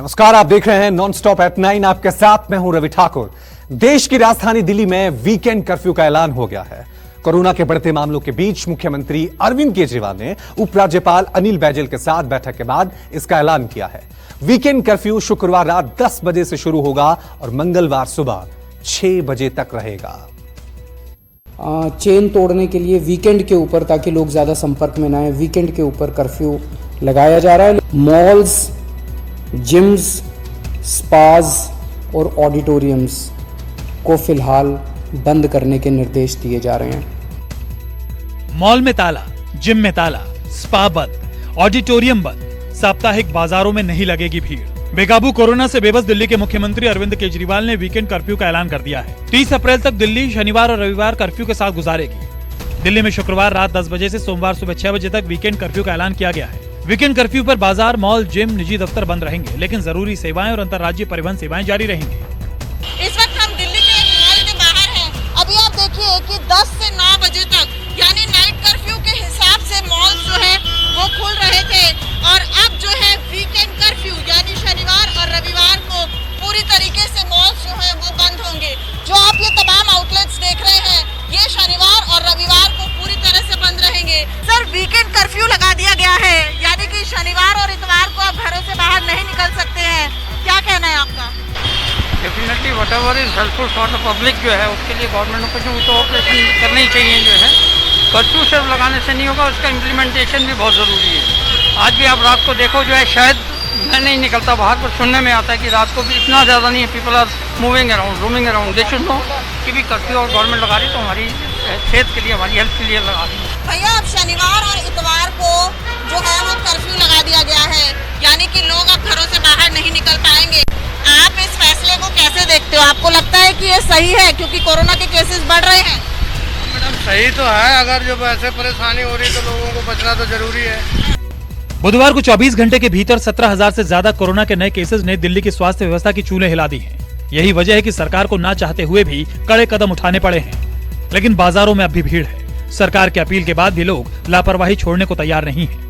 नमस्कार, आप देख रहे हैं नॉन स्टॉप एट 9। आपके साथ मैं हूं रवि ठाकुर। देश की राजधानी दिल्ली में वीकेंड कर्फ्यू का ऐलान हो गया है। कोरोना के बढ़ते मामलों के बीच मुख्यमंत्री अरविंद केजरीवाल ने उपराज्यपाल अनिल बैजल के साथ बैठक के बाद इसका ऐलान किया है। वीकेंड कर्फ्यू शुक्रवार रात 10 बजे से शुरू होगा और मंगलवार सुबह 6 बजे तक रहेगा। चेन तोड़ने के लिए वीकेंड के ऊपर, ताकि लोग ज़्यादा संपर्क में ना आए, वीकेंड के ऊपर कर्फ्यू लगाया जा रहा है। मॉल्स, जिम्स, स्पाज और ऑडिटोरियम्स को फिलहाल बंद करने के निर्देश दिए जा रहे हैं। मॉल में ताला, जिम में ताला, स्पा बंद, ऑडिटोरियम बंद, साप्ताहिक बाजारों में नहीं लगेगी भीड़। बेकाबू कोरोना से बेबस दिल्ली के मुख्यमंत्री अरविंद केजरीवाल ने वीकेंड कर्फ्यू का ऐलान कर दिया है। 30 अप्रैल तक दिल्ली शनिवार और रविवार कर्फ्यू के साथ गुजारेगी। दिल्ली में शुक्रवार रात 10 बजे से सोमवार सुबह 6 बजे तक वीकेंड कर्फ्यू का ऐलान किया गया है। वीकेंड कर्फ्यू पर बाजार, मॉल, जिम, निजी दफ्तर बंद रहेंगे, लेकिन जरूरी सेवाएं और अंतर्राज्यीय परिवहन सेवाएं जारी रहेंगी। इस वक्त हम दिल्ली के मॉल के बाहर हैं। अभी आप देखिए कि 10 से 9 बजे तक यानी नाइट कर्फ्यू के हिसाब से मॉल जो है वो खुल रहे थे, और अब जो है वीकेंड कर्फ्यू यानी शनिवार और रविवार को पूरी तरीके से मॉल जो है वो बंद होंगे। जो आप ये तमाम आउटलेट्स देख रहे हैं, ये शनिवार और रविवार को पूरी तरह से बंद रहेंगे। सर, वीकेंड कर्फ्यू लगा दिया गया है, यानी कि शनिवार और इतवार को आप घरों से बाहर नहीं निकल सकते हैं। क्या कहना है आपका? Definitely what ever is helpful for the public जो है उसके लिए गवर्नमेंट को जो तो ऑपरेशन करनी चाहिए। जो है कर्फ्यू सिर्फ लगाने से नहीं होगा, उसका इम्प्लीमेंटेशन भी बहुत ज़रूरी है। आज भी आप रात को देखो, जो है शायद मैं नहीं निकलता बाहर, पर सुनने में आता है कि रात को भी इतना ज़्यादा नहीं है, people are moving around, roaming around. They should know कि भी कर्फ्यू और गवर्नमेंट लगा रही तो हमारी सेहत के लिए, हमारी हेल्थ के लिए लगा रही है। भैया, अब शनिवार और इतवार को जो है वो कर्फ्यू लगा दिया गया है, यानी कि लोग अब घरों से बाहर नहीं निकल पाएंगे। आप इस फैसले को कैसे देखते हो? आपको लगता है कि ये सही है क्योंकि कोरोना के केसेस बढ़ रहे हैं? मैडम, सही तो है। अगर जो ऐसे परेशानी हो रही तो लोगों को बचना तो जरूरी है। बुधवार को 24 घंटे के भीतर 17,000 से ज्यादा कोरोना के नए केसेस ने दिल्ली की स्वास्थ्य व्यवस्था की चूल्हे हिला दी हैं। यही वजह है कि सरकार को ना चाहते हुए भी कड़े कदम उठाने पड़े हैं। लेकिन बाजारों में अब भी भीड़ है। सरकार की अपील के बाद भी लोग लापरवाही छोड़ने को तैयार नहीं है।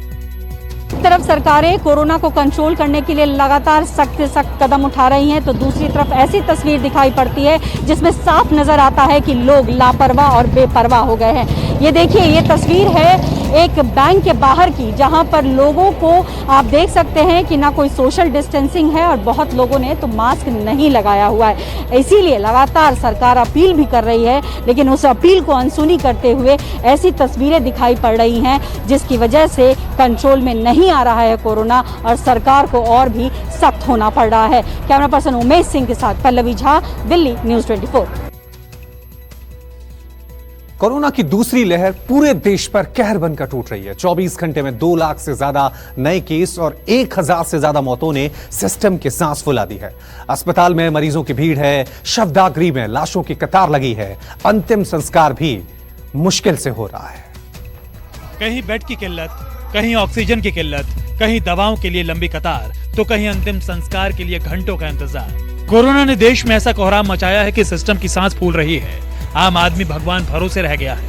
एक तरफ सरकारें कोरोना को कंट्रोल करने के लिए लगातार सख्त से सख्त कदम उठा रही हैं, तो दूसरी तरफ ऐसी तस्वीर दिखाई पड़ती है जिसमें साफ नजर आता है कि लोग लापरवाह और बेपरवाह हो गए हैं। ये देखिए, ये तस्वीर है एक बैंक के बाहर की, जहां पर लोगों को आप देख सकते हैं कि ना कोई सोशल डिस्टेंसिंग है और बहुत लोगों ने तो मास्क नहीं लगाया हुआ है। इसीलिए लगातार सरकार अपील भी कर रही है, लेकिन उस अपील को अनसुनी करते हुए ऐसी तस्वीरें दिखाई पड़ रही हैं जिसकी वजह से कंट्रोल में नहीं आ रहा है कोरोना और सरकार को और भी सख्त होना पड़ रहा है। कैमरा पर्सन उमेश सिंह के साथ पल्लवी झा, दिल्ली न्यूज़ 24। कोरोना की दूसरी लहर पूरे देश पर कहर बनकर टूट रही है। 24 घंटे में 2 लाख से ज्यादा नए केस और 1000 से ज्यादा मौतों ने सिस्टम की सांस फुला दी है। अस्पताल में मरीजों की भीड़ है, शवदाह में लाशों की कतार लगी है, अंतिम संस्कार भी मुश्किल से हो रहा है। कहीं बेड की किल्लत, कहीं ऑक्सीजन की किल्लत, कहीं दवाओं के लिए लंबी कतार, तो कहीं अंतिम संस्कार के लिए घंटों का इंतजार। कोरोना ने देश में ऐसा कोहराम मचाया है कि सिस्टम की सांस फूल रही है। आम आदमी भगवान भरोसे रह गया है।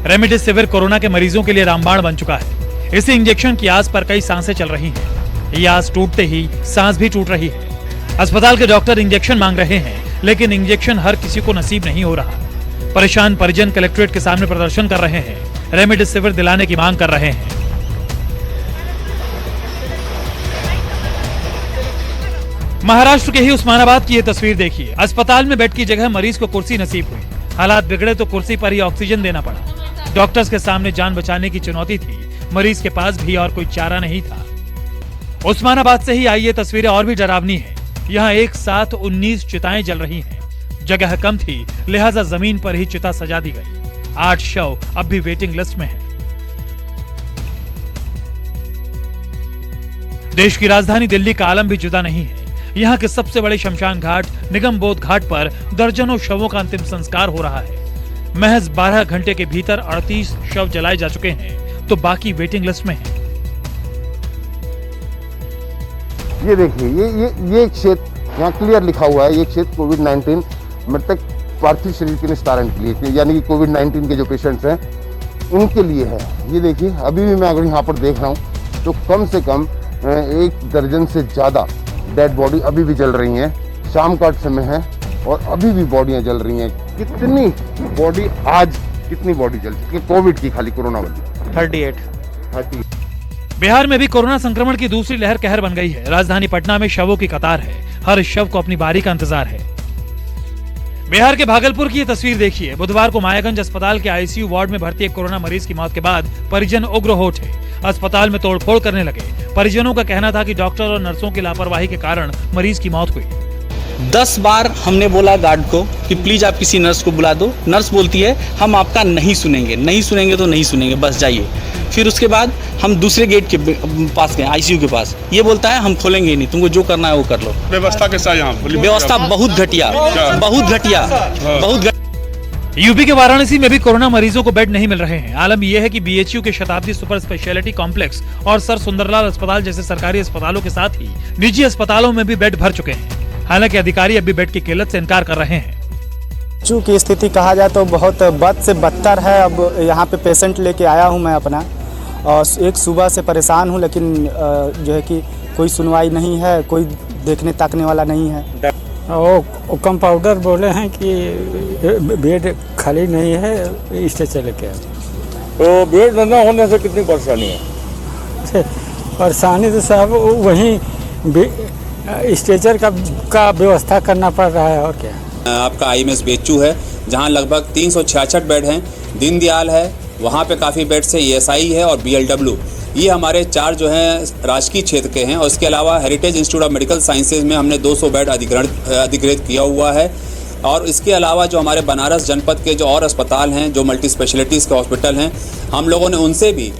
रेमडेसिविर कोरोना के मरीजों के लिए रामबाण बन चुका है। इसी इंजेक्शन की आस पर कई सांसें चल रही हैं। ये आस टूटते ही सांस भी टूट रही है। अस्पताल के डॉक्टर इंजेक्शन मांग रहे हैं, लेकिन इंजेक्शन हर किसी को नसीब नहीं हो रहा। परेशान परिजन कलेक्ट्रेट के सामने प्रदर्शन कर रहे हैं, रेमडेसिविर दिलाने की मांग कर रहे हैं। महाराष्ट्र के ही उस्मानाबाद की ये तस्वीर देखिए। अस्पताल में बेड की जगह मरीज को कुर्सी नसीब हुई। हालात बिगड़े तो कुर्सी पर ही ऑक्सीजन देना पड़ा। डॉक्टर्स के सामने जान बचाने की चुनौती थी, मरीज के पास भी और कोई चारा नहीं था। उस्मानाबाद से ही आई ये तस्वीरें और भी डरावनी है। यहाँ एक साथ 19 चिताएं जल रही हैं। जगह कम थी, लिहाजा जमीन पर ही चिता सजा दी गई। 8 शव अब भी वेटिंग लिस्ट में हैं। देश की राजधानी दिल्ली का आलम भी जुदा नहीं है। यहाँ के सबसे बड़े शमशान घाट निगम बोध घाट पर दर्जनों शवों का अंतिम संस्कार हो रहा है। महज 12 घंटे के भीतर 38 शव जलाए जा चुके हैं, तो बाकी वेटिंग लिस्ट में हैं। ये देखिए, ये क्षेत्र यहाँ क्लियर लिखा हुआ है, ये क्षेत्र कोविड-19 मृतक पार्थिव शरीर के निस्तारण के लिए, यानी कि कोविड-19 के जो पेशेंट्स हैं उनके लिए है। ये देखिए, अभी भी मैं अगर यहाँ पर देख रहा हूँ तो कम से कम 1 दर्जन से ज़्यादा डेड बॉडी अभी भी जल रही हैं। शाम का समय है और अभी भी बॉडियाँ जल रही हैं। कितनी बॉडी जल चुकी है कोविड की, खाली कोरोना वाली? 38। बिहार में भी कोरोना संक्रमण की दूसरी लहर कहर बन गई है। राजधानी पटना में शवों की कतार है। हर शव को अपनी बारी का इंतजार है। बिहार के भागलपुर की ये तस्वीर देखिए। बुधवार को मायागंज अस्पताल के आईसीयू वार्ड में भर्ती एक कोरोना मरीज की मौत के बाद परिजन उग्र हो उठे। अस्पताल में तोड़फोड़ करने लगे। परिजनों का कहना था कि डॉक्टर और नर्सों की लापरवाही के कारण मरीज की मौत हुई। 10 बार हमने बोला गार्ड को कि प्लीज आप किसी नर्स को बुला दो। नर्स बोलती है हम आपका नहीं सुनेंगे तो नहीं सुनेंगे, बस जाइए। फिर उसके बाद हम दूसरे गेट के पास गए, आईसीयू के पास। ये बोलता है हम खोलेंगे नहीं, तुमको जो करना है वो कर लो। व्यवस्था कैसा यहाँ? व्यवस्था बहुत घटिया। यूपी के वाराणसी में भी कोरोना मरीजों को बेड नहीं मिल रहे हैं। आलम यह है कि बीएचयू के शताब्दी सुपर स्पेशलिटी कॉम्प्लेक्स और सर सुंदरलाल अस्पताल जैसे सरकारी अस्पतालों के साथ ही निजी अस्पतालों में भी बेड भर चुके हैं। हालांकि अधिकारी अभी बेड की किल्लत से इनकार कर रहे हैं। चूँकि स्थिति कहा जाए तो बहुत बद से बदतर है। अब यहाँ पे पेशेंट लेके आया हूँ मैं अपना, और एक सुबह से परेशान हूँ, लेकिन जो है कि कोई सुनवाई नहीं है, कोई देखने ताकने वाला नहीं है। वो कंपाउंडर बोले हैं कि बेड खाली नहीं है, स्ट्रेचर लेके आए। तो बेड न होने से कितनी परेशानी है? परेशानी तो साहब वहीं स्ट्रेचर का व्यवस्था करना पड़ रहा है। और क्या, आपका आईएमएस बेचू है जहां लगभग 366 बेड हैं। दीनदयाल है, वहां पे काफ़ी बेड्स है। ईएसआई है और बीएलडब्ल्यू, ये हमारे 4 जो हैं राजकीय क्षेत्र के हैं। और इसके अलावा heritage institute of medical sciences में हमने 200 बेड अधिग्रहित किया हुआ है। और इसके अलावा जो हमारे बनारस जनपद के जो और अस्पताल हैं, जो मल्टी स्पेशलिटीज़ के हॉस्पिटल हैं, हम लोगों ने उनसे भी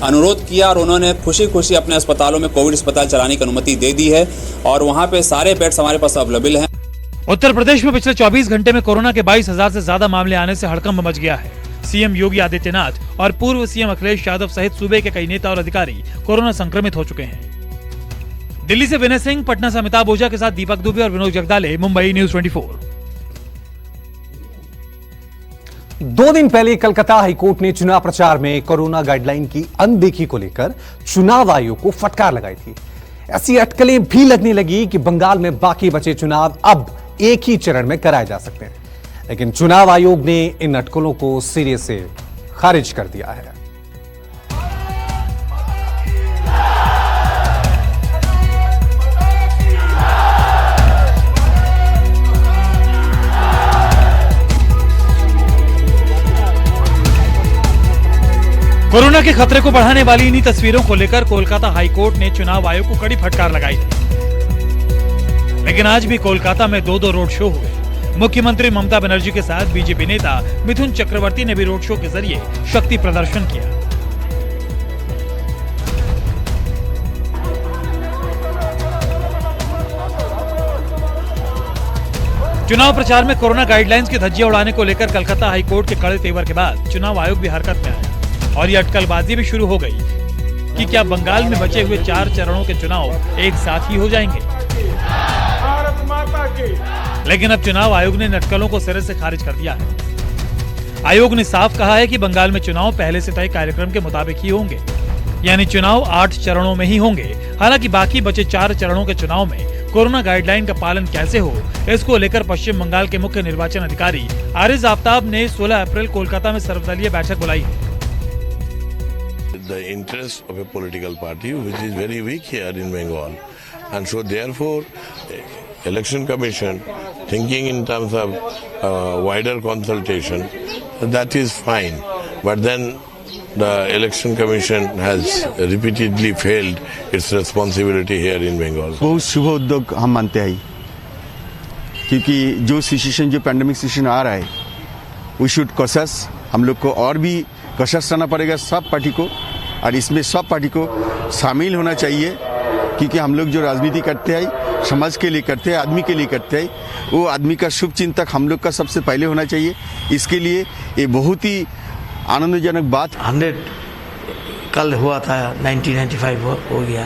अनुरोध किया और उन्होंने खुशी अपने अस्पतालों में कोविड अस्पताल चलाने की अनुमति दे दी है। और वहाँ पे सारे बेड्स हमारे पास अवेलेबल हैं। उत्तर प्रदेश में पिछले 24 घंटे में कोरोना के 22,000 से ज्यादा मामले आने से हड़कंप मच गया है। सीएम योगी आदित्यनाथ और पूर्व सीएम अखिलेश यादव सहित सूबे के कई नेता और अधिकारी कोरोना संक्रमित हो चुके हैं। दिल्ली से विनय सिंह, पटना से अमिताभ ओझा के साथ दीपक दुबे और विनोद जगदाले, मुंबई न्यूज 24। 2 दिन पहले कलकत्ता हाईकोर्ट ने चुनाव प्रचार में कोरोना गाइडलाइन की अनदेखी को लेकर चुनाव आयोग को फटकार लगाई थी। ऐसी अटकलें भी लगने लगी कि बंगाल में बाकी बचे चुनाव अब एक ही चरण में कराए जा सकते हैं। लेकिन चुनाव आयोग ने इन अटकलों को सिरे से खारिज कर दिया है। कोरोना के खतरे को बढ़ाने वाली इन्हीं तस्वीरों को लेकर कोलकाता हाईकोर्ट ने चुनाव आयोग को कड़ी फटकार लगाई थी। लेकिन आज भी कोलकाता में 2 रोड शो हुए। मुख्यमंत्री ममता बनर्जी के साथ बीजेपी नेता मिथुन चक्रवर्ती ने भी रोड शो के जरिए शक्ति प्रदर्शन किया। चुनाव प्रचार में कोरोना गाइडलाइंस की धज्जियां उड़ाने को लेकर कलकत्ता हाईकोर्ट के कड़े तेवर के बाद चुनाव आयोग भी हरकत में आया और ये अटकलबाजी भी शुरू हो गई कि क्या बंगाल में बचे हुए 4 चरणों के चुनाव एक साथ ही हो जाएंगे। लेकिन अब चुनाव आयोग ने अटकलों को सिरे से खारिज कर दिया है। आयोग ने साफ कहा है कि बंगाल में चुनाव पहले से तय कार्यक्रम के मुताबिक ही होंगे, यानी चुनाव 8 चरणों में ही होंगे। हालांकि बाकी बचे 4 चरणों के चुनाव में कोरोना गाइडलाइन का पालन कैसे हो, इसको लेकर पश्चिम बंगाल के मुख्य निर्वाचन अधिकारी आरिज आफ्ताब ने 16 अप्रैल कोलकाता में सर्वदलीय बैठक बुलाई है। The interest of a political party which is very weak here in Bengal, and so therefore election commission thinking in terms of wider consultation, that is fine, but then the election commission has repeatedly failed its responsibility here in Bengal. बहुत शुभ उद्योग हम मानते हैं, क्योंकि जो situation, जो pandemic situation आ रहा है, वी शुड कॉशस, हम लोग को और भी कॉशस रहना पड़ेगा सब पार्टी को, और इसमें सब पार्टी को शामिल होना चाहिए, क्योंकि हम लोग जो राजनीति करते हैं समाज के लिए करते हैं, आदमी के लिए करते हैं, वो आदमी का शुभ चिंतक हम लोग का सबसे पहले होना चाहिए। इसके लिए ये बहुत ही आनंदजनक बात। 100 कल हुआ था, 1995 हो गया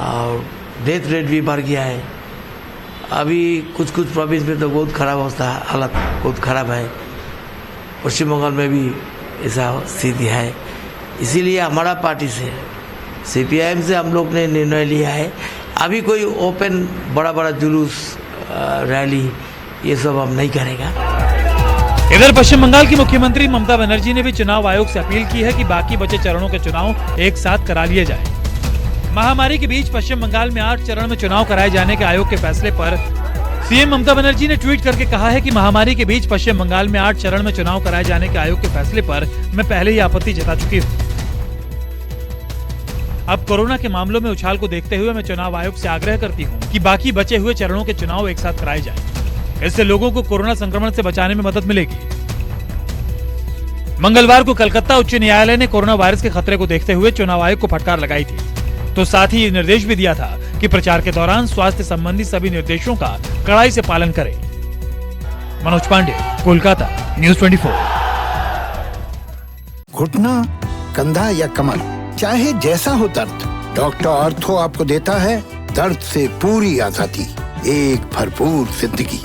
और डेथ रेट भी बढ़ गया है। अभी कुछ प्रोविंस में तो बहुत खराब अवस्था है, हालत बहुत खराब है। पश्चिम बंगाल में भी ऐसा स्थिति है। इसीलिए हमारा पार्टी से CPIM से हम लोग ने निर्णय लिया है, अभी कोई ओपन बड़ा बड़ा जुलूस रैली ये सब हम नहीं करेगा। इधर पश्चिम बंगाल की मुख्यमंत्री ममता बनर्जी ने भी चुनाव आयोग से अपील की है कि बाकी बचे चरणों के चुनाव एक साथ करा लिए जाएं। महामारी के बीच पश्चिम बंगाल में 8 चरण में चुनाव कराए जाने के आयोग के फैसले पर सीएम ममता बनर्जी ने ट्वीट करके कहा है कि महामारी के बीच पश्चिम बंगाल में 8 चरण में चुनाव कराए जाने के आयोग के फैसले पर मैं पहले ही आपत्ति जता चुकी हूँ। अब कोरोना के मामलों में उछाल को देखते हुए मैं चुनाव आयोग से आग्रह करती हूँ कि बाकी बचे हुए चरणों के चुनाव एक साथ कराए जाएं। इससे लोगों को कोरोना संक्रमण से बचाने में मदद मिलेगी। मंगलवार को कलकत्ता उच्च न्यायालय ने कोरोना वायरस के खतरे को देखते हुए चुनाव आयोग को फटकार लगाई थी, तो साथ ही ये निर्देश भी दिया था कि प्रचार के दौरान स्वास्थ्य संबंधी सभी निर्देशों का कड़ाई से पालन करें। मनोज पांडे, कोलकाता, न्यूज़ 24। घुटना, कंधा या कमर, चाहे जैसा हो दर्द, डॉक्टर ऑर्थो आपको देता है दर्द से पूरी आजादी, एक भरपूर जिंदगी।